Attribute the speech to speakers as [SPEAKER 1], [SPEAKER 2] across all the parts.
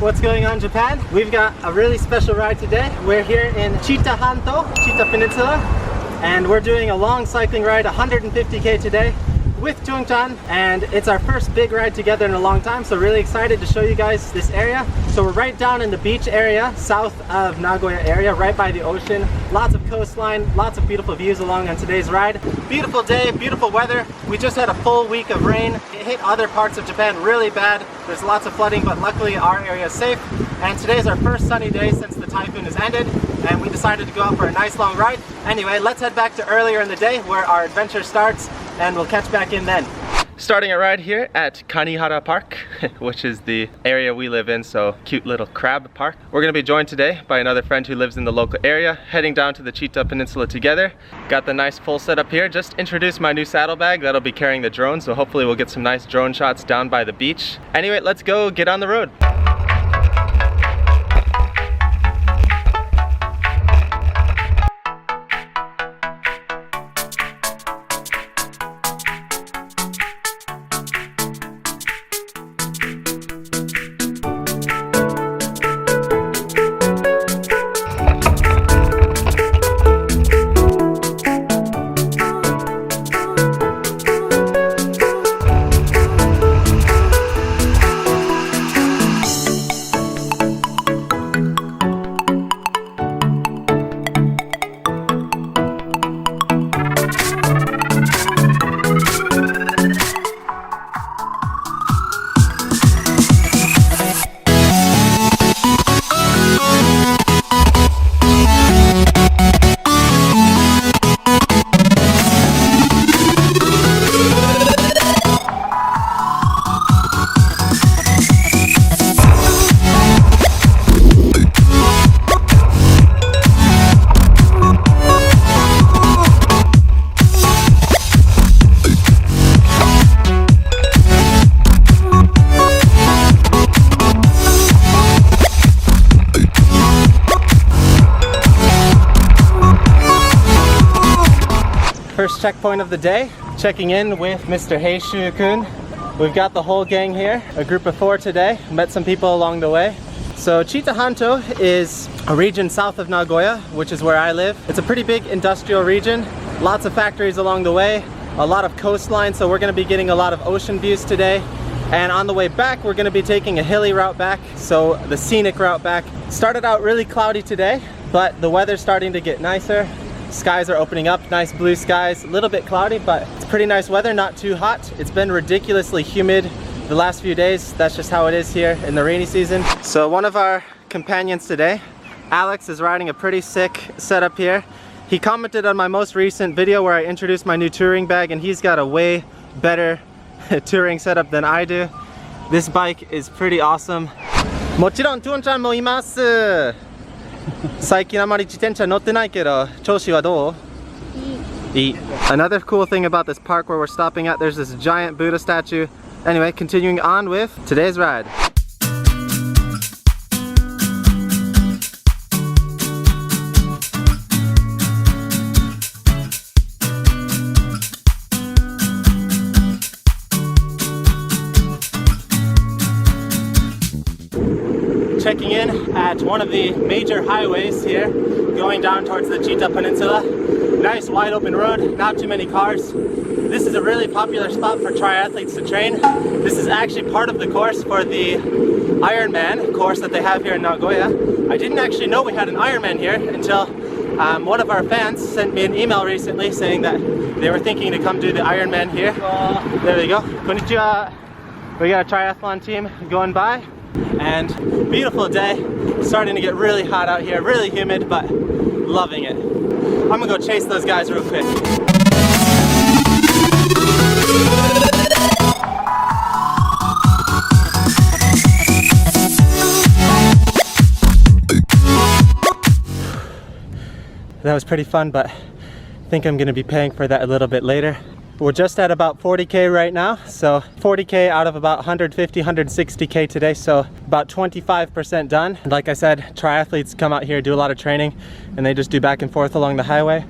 [SPEAKER 1] what's going on, Japan? We've got a really special ride today. We're here in Chita Peninsula, and we're doing a long cycling ride, 150k today with Tungtan, and it's our first big ride together in a long time, so really excited to show you guys this area. So we're right down in the beach area, south of Nagoya area, right by the ocean. Lots of coastline, lots of beautiful views along on today's ride. Beautiful day, beautiful weather. We just had a full week of rain. It hit other parts of Japan really bad. There's lots of flooding, but luckily our area is safe. And today's our first sunny day since the typhoon has ended, and we decided to go out for a nice long ride. Anyway, let's head back to earlier in the day where our adventure starts, and we'll catch back in then. Starting a ride here at Kanihara Park, which is the area we live in, so cute little crab park. We're gonna be joined today by another friend who lives in the local area, heading down to the Chita Peninsula together. Got the nice full setup here. Just introduced my new saddlebag that'll be carrying the drone, so hopefully we'll get some nice drone shots down by the beach. Anyway, let's go get on the road. First checkpoint of the day, checking in with Mr. Heishu-kun. We've got the whole gang here, a group of 4 today. Met some people along the way. So Chita Hanto is a region south of Nagoya, which is where I live. It's a pretty big industrial region, lots of factories along the way, a lot of coastline, so we're gonna be getting a lot of ocean views today. And on the way back, we're gonna be taking a hilly route back, so the scenic route back. Started out really cloudy today, but the weather's starting to get nicer. Skies are opening up, nice blue skies, a little bit cloudy, but it's pretty nice weather, not too hot. It's been ridiculously humid the last few days. That's just how it is here in the rainy season. So one of our companions today, Alex, is riding a pretty sick setup here. He commented on my most recent video where I introduced my new touring bag, and he's got a way better touring setup than I do. This bike is pretty awesome. もちろんトゥンちゃんもいます。最近あまり自転車乗ってないけど、調子はどう？いい。Another cool thing about this park where we're stopping at, there's this giant Buddha statue. Anyway, continuing on with today's ride. Checking in at one of the major highways here, going down towards the Chita Peninsula. Nice wide open road, not too many cars. This is a really popular spot for triathletes to train. This is actually part of the course for the Ironman course that they have here in Nagoya. I didn't actually know we had an Ironman here until one of our fans sent me an email recently saying that they were thinking to come do the Ironman here. There we go. Konnichiwa. We got a triathlon team going by. And beautiful day, starting to get really hot out here, really humid, but loving it. I'm gonna go chase those guys real quick. That was pretty fun, but I think I'm gonna be paying for that a little bit later. We're just at about 40k right now, so 40k out of about 150, 160k today, so about 25% done. And like I said, triathletes come out here, do a lot of training, and they just do back and forth along the highway.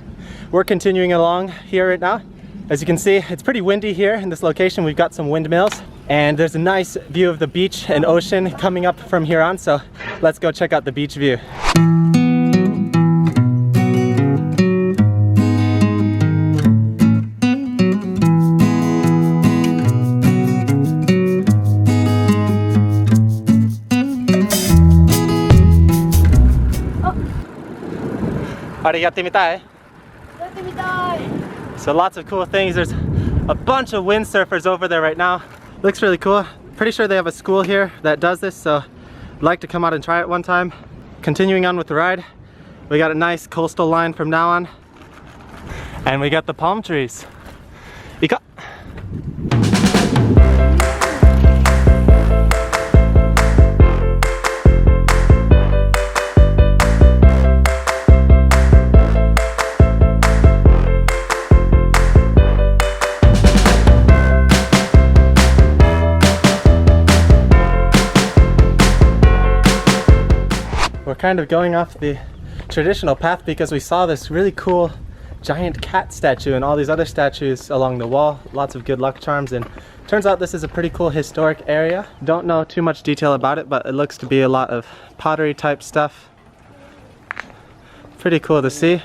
[SPEAKER 1] We're continuing along here right now. As you can see, it's pretty windy here in this location. We've got some windmills. And there's a nice view of the beach and ocean coming up from here on, so let's go check out the beach view. So lots of cool things. There's a bunch of windsurfers over there right now. Looks really cool. Pretty sure they have a school here that does this, so I'd like to come out and try it one time. Continuing on with the ride, we got a nice coastal line from now on. And we got the palm trees. Ika. We're kind of going off the traditional path because we saw this really cool giant cat statue and all these other statues along the wall. Lots of good luck charms, and turns out this is a pretty cool historic area. Don't know too much detail about it, but it looks to be a lot of pottery type stuff. Pretty cool to see.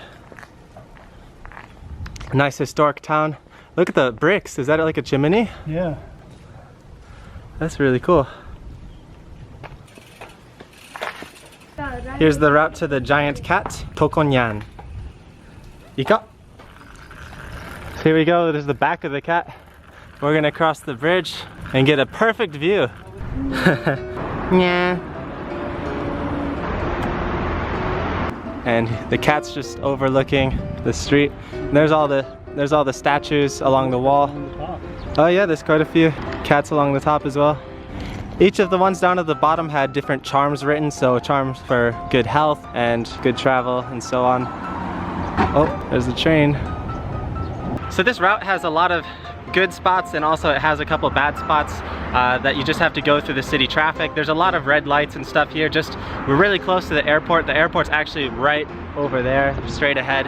[SPEAKER 1] Nice historic town. Look at the bricks. Is that like a chimney?
[SPEAKER 2] Yeah.
[SPEAKER 1] That's really cool. Here's the route to the giant cat, Tokonyan. Ika. So here we go, there's the back of the cat. We're gonna cross the bridge and get a perfect view. Yeah. And the cat's just overlooking the street. And there's all the statues along the wall. Oh yeah, there's quite a few cats along the top as well. Each of the ones down at the bottom had different charms written, so charms for good health and good travel and so on. Oh, there's the train. So this route has a lot of good spots, and also it has a couple bad spots that you just have to go through the city traffic. There's a lot of red lights and stuff here. We're really close to the airport. The airport's actually right over there, straight ahead.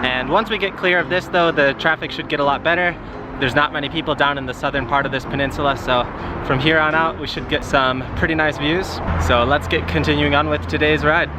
[SPEAKER 1] And once we get clear of this though, the traffic should get a lot better. There's not many people down in the southern part of this peninsula, so from here on out we should get some pretty nice views. So let's get continuing on with today's ride.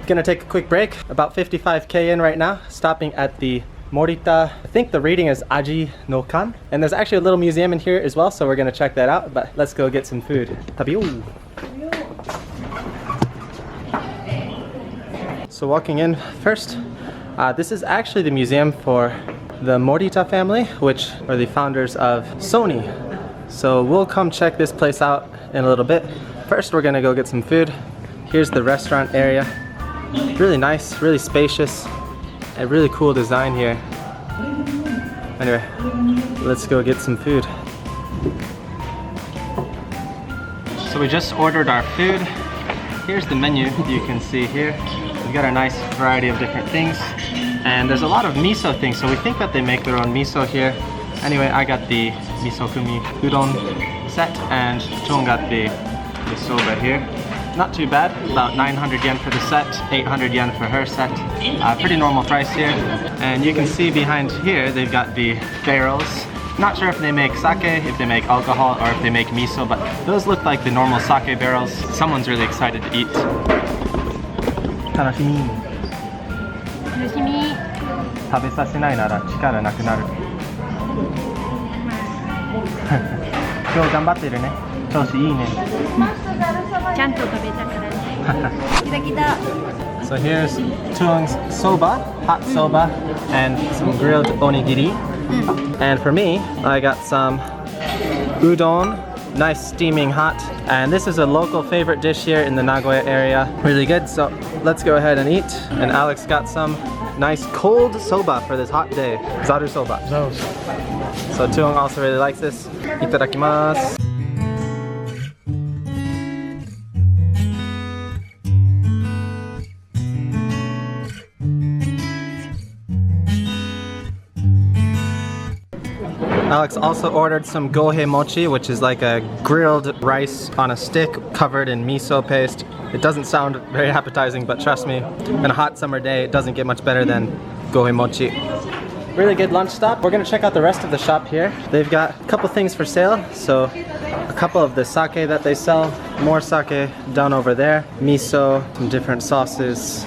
[SPEAKER 1] Gonna take a quick break, about 55k in right now, stopping at the Morita. I think the reading is Aji no Kan. And there's actually a little museum in here as well, so we're gonna check that out, but let's go get some food. Tabiyo! So walking in first, this is actually the museum for the Morita family, which are the founders of Sony. So we'll come check this place out in a little bit. First we're gonna go get some food. Here's the restaurant area. Really nice, really spacious, and really cool design here. Anyway, let's go get some food. So we just ordered our food. Here's the menu you can see here. We've got a nice variety of different things. And there's a lot of miso things, so we think that they make their own miso here. Anyway, I got the miso kumi udon set, and Chon got the soba here. Not too bad, about 900 yen for the set, 800 yen for her set. Pretty normal price here. And you can see behind here, they've got the barrels. Not sure if they make sake, if they make alcohol, or if they make miso, but those look like the normal sake barrels. Someone's really excited to eat. Tanashimi. Tanashimi. 食べさせないなら力なくなる。今日頑張ってるね。調子いいね。ちゃんと食べたからね。来た来た。So here's Tuong's soba, hot soba, and some grilled onigiri. And for me, I got some udon, nice steaming hot. And this is a local favorite dish here in the Nagoya area. Really good, so let's go ahead and eat. And Alex got some nice cold soba for this hot day. Zaru soba. So Tuong also really likes this. Itadakimasu. Alex also ordered some gohe mochi, which is like a grilled rice on a stick covered in miso paste. It doesn't sound very appetizing, but trust me, on a hot summer day, it doesn't get much better than gohe mochi. Really good lunch stop. We're gonna check out the rest of the shop here. They've got a couple things for sale. So a couple of the sake that they sell, more sake down over there, miso, some different sauces.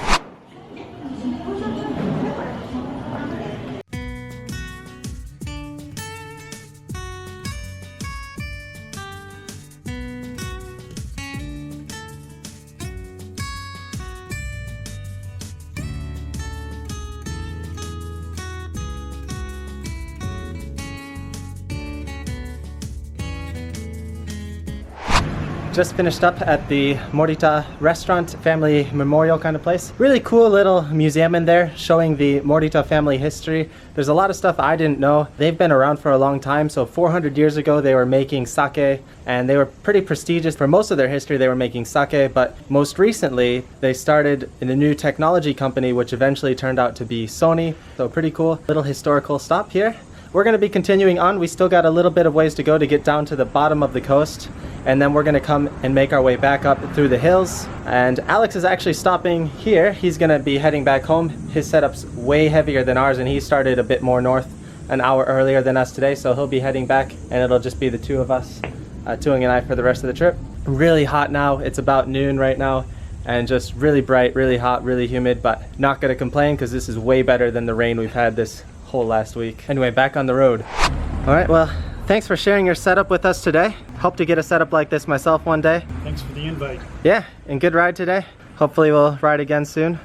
[SPEAKER 1] Just finished up at the Morita restaurant, family memorial kind of place. Really cool little museum in there showing the Morita family history. There's a lot of stuff I didn't know. They've been around for a long time. So 400 years ago, they were making sake and they were pretty prestigious. For most of their history, they were making sake, but most recently, they started in a new technology company, which eventually turned out to be Sony. So pretty cool little historical stop here. We're going to be continuing on. We still got a little bit of ways to go to get down to the bottom of the coast, and then we're going to come and make our way back up through the hills. And Alex is actually stopping here. He's going to be heading back home. His setup's way heavier than ours, and he started a bit more north an hour earlier than us today, so he'll be heading back, and it'll just be the two of us, Tuong and I, for the rest of the trip. Really hot now. It's about noon right now, and just really bright, really hot, really humid, but not going to complain because this is way better than the rain we've had this whole last week. Anyway, back on the road. All right, well, thanks for sharing your setup with us today. Hope to get a setup like this myself one day.
[SPEAKER 2] Thanks for the invite.
[SPEAKER 1] Yeah, and good ride today. Hopefully we'll ride again soon.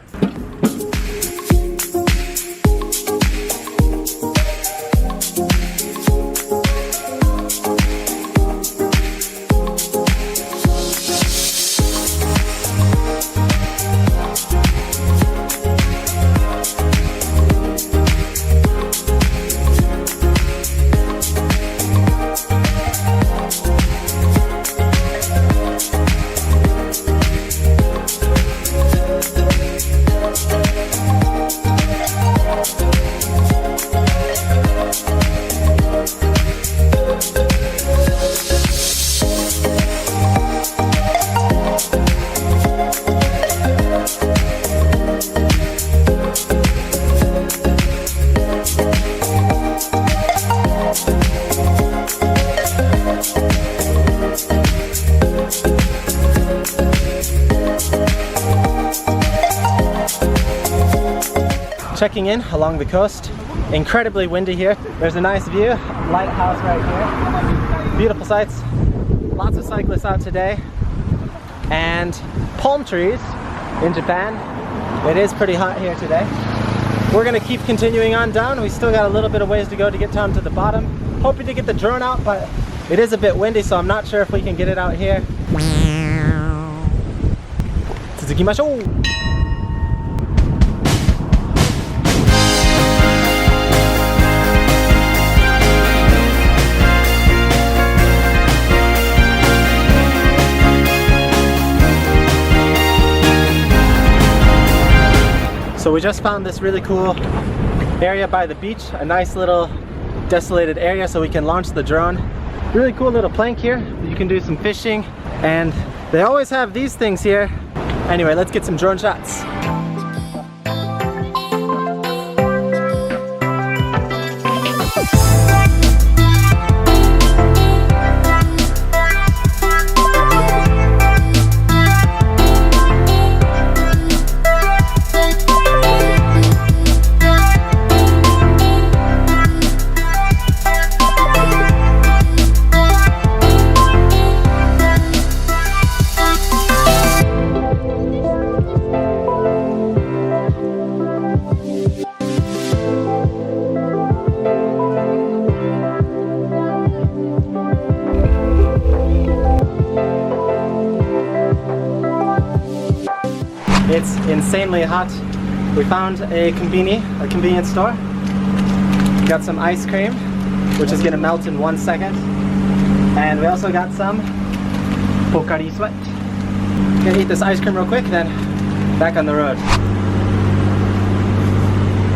[SPEAKER 1] Checking in along the coast. Incredibly windy here. There's a nice view, lighthouse right here. Beautiful sights. Lots of cyclists out today. And palm trees in Japan. It is pretty hot here today. We're gonna keep continuing on down. We still got a little bit of ways to go to get down to the bottom. Hoping to get the drone out, but it is a bit windy, so I'm not sure if we can get it out here. Tsuzukimashou! So we just found this really cool area by the beach, a nice little desolated area so we can launch the drone. Really cool little plank here. You can do some fishing, and they always have these things here. Anyway, let's get some drone shots. insanely hot. We found a convenience store. Got some ice cream, which is gonna melt in 1 second. And we also got some Pocari Sweat. Gonna eat this ice cream real quick, then back on the road.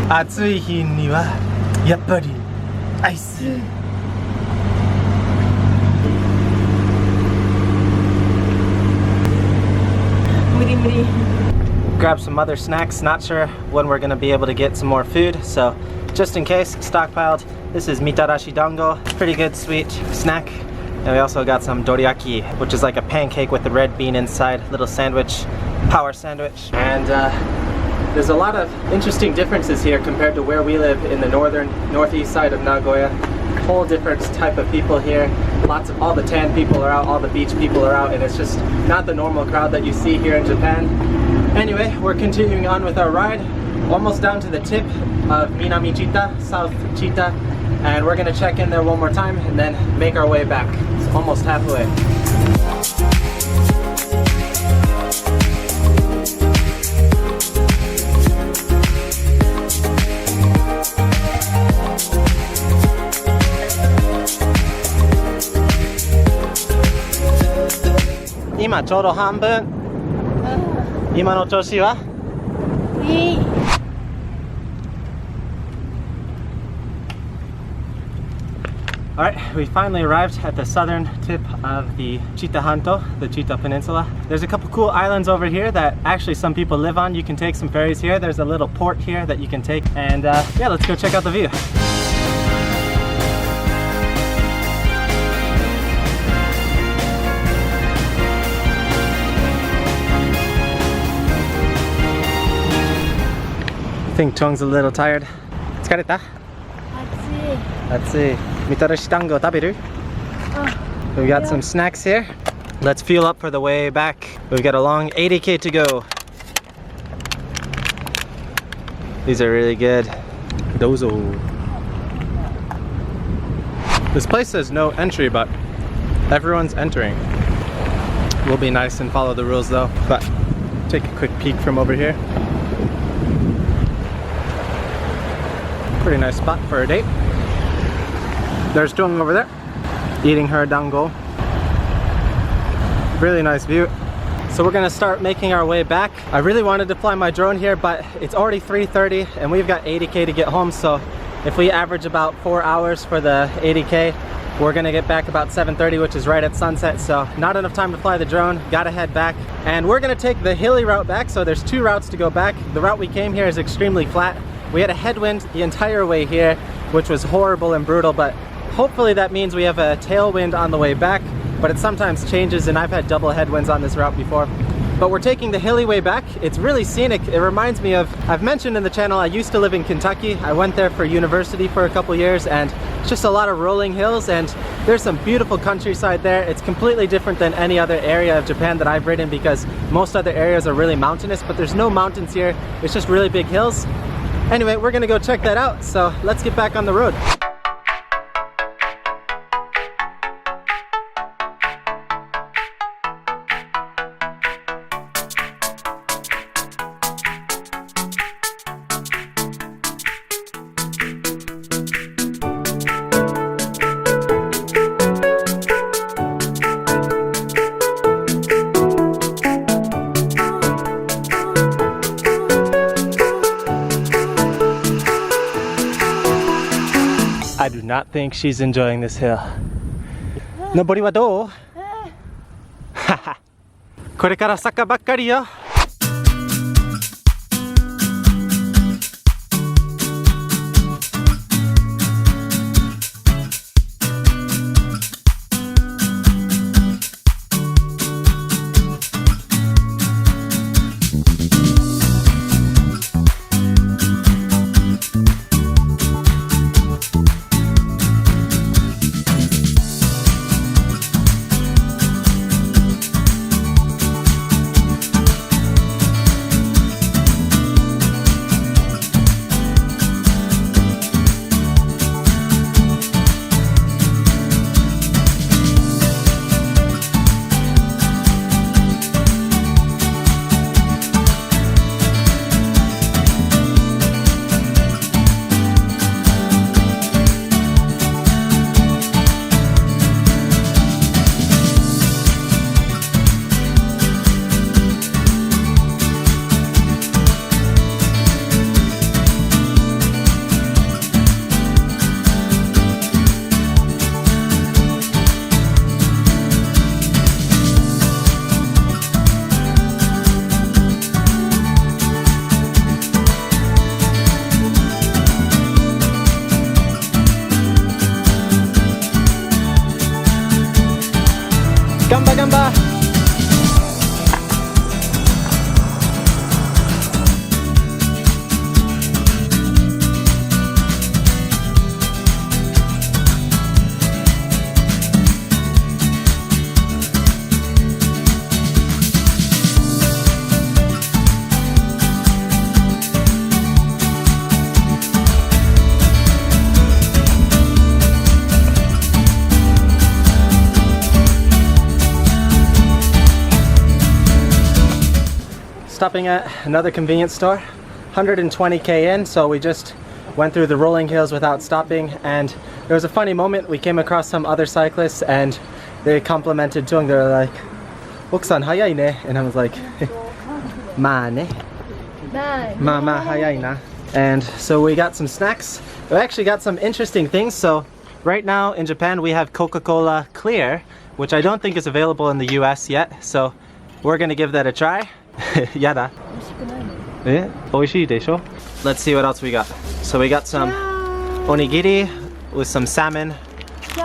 [SPEAKER 1] 暑い日にはやっぱりアイス。Grab some other snacks. Not sure when we're gonna be able to get some more food, so just in case, stockpiled. This is mitarashi dango, pretty good sweet snack. And we also got some doriyaki, which is like a pancake with the red bean inside, little sandwich, power sandwich. And there's a lot of interesting differences here compared to where we live in the northeast side of Nagoya. Whole different type of people here. All the tan people are out, all the beach people are out, and it's just not the normal crowd that you see here in Japan. Anyway, we're continuing on with our ride, almost down to the tip of Minami Chita, South Chita, and we're gonna check in there one more time and then make our way back. It's almost halfway. Ima ちょうど半分。今の調子は？いい。Alright, we finally arrived at the southern tip of the Chita Hanto, the Chita Peninsula. There's a couple cool islands over here that actually some people live on. You can take some ferries here. There's a little port here that you can take. And yeah, let's go check out the view. I think Chong's a little tired. 疲れた？暑い。Mitarashi dango 食べる? We've got some snacks here. Let's fuel up for the way back. We've got a long 80k to go. These are really good. Dozo. This place says no entry, but everyone's entering. We'll be nice and follow the rules though, but take a quick peek from over here. Pretty nice spot for a date. There's Jung over there, eating her dango. Really nice view. So we're gonna start making our way back. I really wanted to fly my drone here, but it's already 3:30 and we've got 80k to get home. So if we average about 4 hours for the 80k, we're gonna get back about 7:30, which is right at sunset. So not enough time to fly the drone, gotta head back. And we're gonna take the hilly route back. So there's 2 routes to go back. The route we came here is extremely flat. We had a headwind the entire way here, which was horrible and brutal, but hopefully that means we have a tailwind on the way back, but it sometimes changes, and I've had double headwinds on this route before. But we're taking the hilly way back. It's really scenic. It reminds me of, I've mentioned in the channel, I used to live in Kentucky. I went there for university for a couple years, and it's just a lot of rolling hills, and there's some beautiful countryside there. It's completely different than any other area of Japan that I've ridden, because most other areas are really mountainous, but there's no mountains here. It's just really big hills. Anyway, we're gonna go check that out, so let's get back on the road. I do not think she's enjoying this hill. Nobori wa dou? Haha. これから坂ばっかりよ。stopping at another convenience store. 120k in, so we just went through the rolling hills without stopping, and there was a funny moment. We came across some other cyclists and they complimented Tung. They were like, "Oksan hayai ne," and I was like, "Ma ne, ma hayai na." And so we got some snacks. We actually got some interesting things. So right now in Japan we have Coca-Cola Clear, which I don't think is available in the US yet. So we're gonna give that a try. Yada. Yeah, oishii desho. Let's see what else we got. So we got some onigiri with some salmon.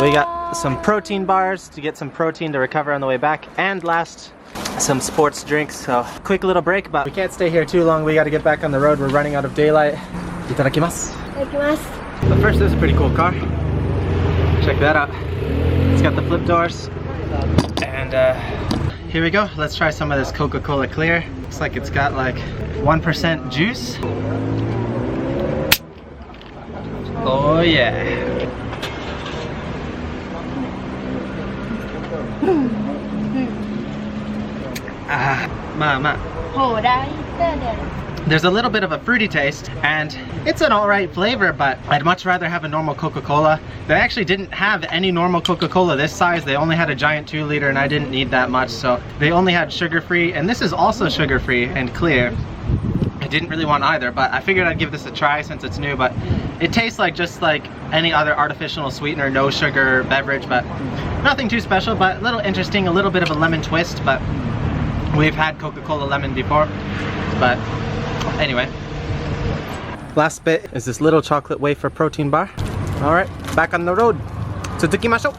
[SPEAKER 1] We got some protein bars to get some protein to recover on the way back. And last, some sports drinks. So quick little break, but we can't stay here too long. We got to get back on the road. We're running out of daylight. Itadakimasu.
[SPEAKER 2] Itadakimasu.
[SPEAKER 1] But first, this is a pretty cool car. Check that out. It's got the flip doors. And here we go. Let's try some of this Coca-Cola Clear. Looks like it's got like 1% juice. Oh yeah. There's a little bit of a fruity taste, and it's an alright flavor, but I'd much rather have a normal Coca-Cola. They actually didn't have any normal Coca-Cola this size. They only had a giant 2 liter, and I didn't need that much, so they only had sugar-free, and this is also sugar-free and clear. I didn't really want either, but I figured I'd give this a try since it's new. But it tastes like just like any other artificial sweetener, no sugar beverage, but nothing too special, but a little interesting, a little bit of a lemon twist. But we've had Coca-Cola lemon before. But anyway, last bit is this little chocolate wafer protein bar. All right, back on the road. Tsuzukimashou.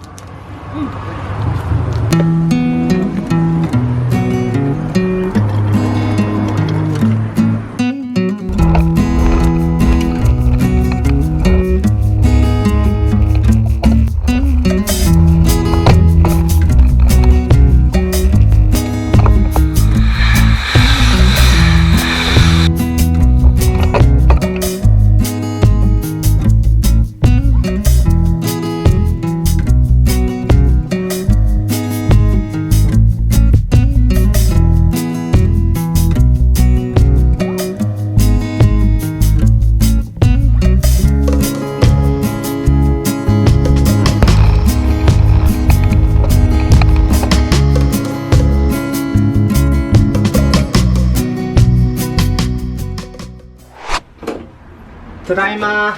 [SPEAKER 1] Tadaima!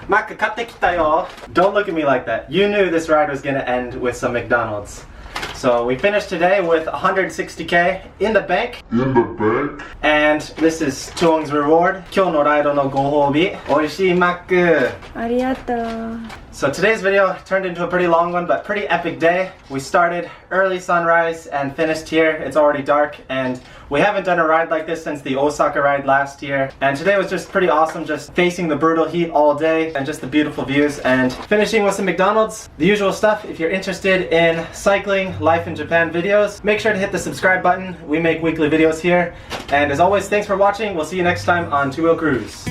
[SPEAKER 1] Mac katte kita yo. Don't look at me like that. You knew this ride was gonna end with some McDonald's. So we finished today with 160k in the bank. And this is Tuong's reward. Kyou no ride no gohoubi. Oishii Mac.
[SPEAKER 2] Arigatou.
[SPEAKER 1] So today's video turned into a pretty long one, but pretty epic day. We started early sunrise and finished here. It's already dark, and we haven't done a ride like this since the Osaka ride last year. And today was just pretty awesome, just facing the brutal heat all day and just the beautiful views and finishing with some McDonald's. The usual stuff. If you're interested in cycling, life in Japan videos, make sure to hit the subscribe button. We make weekly videos here. And as always, thanks for watching. We'll see you next time on Two Wheel Cruise.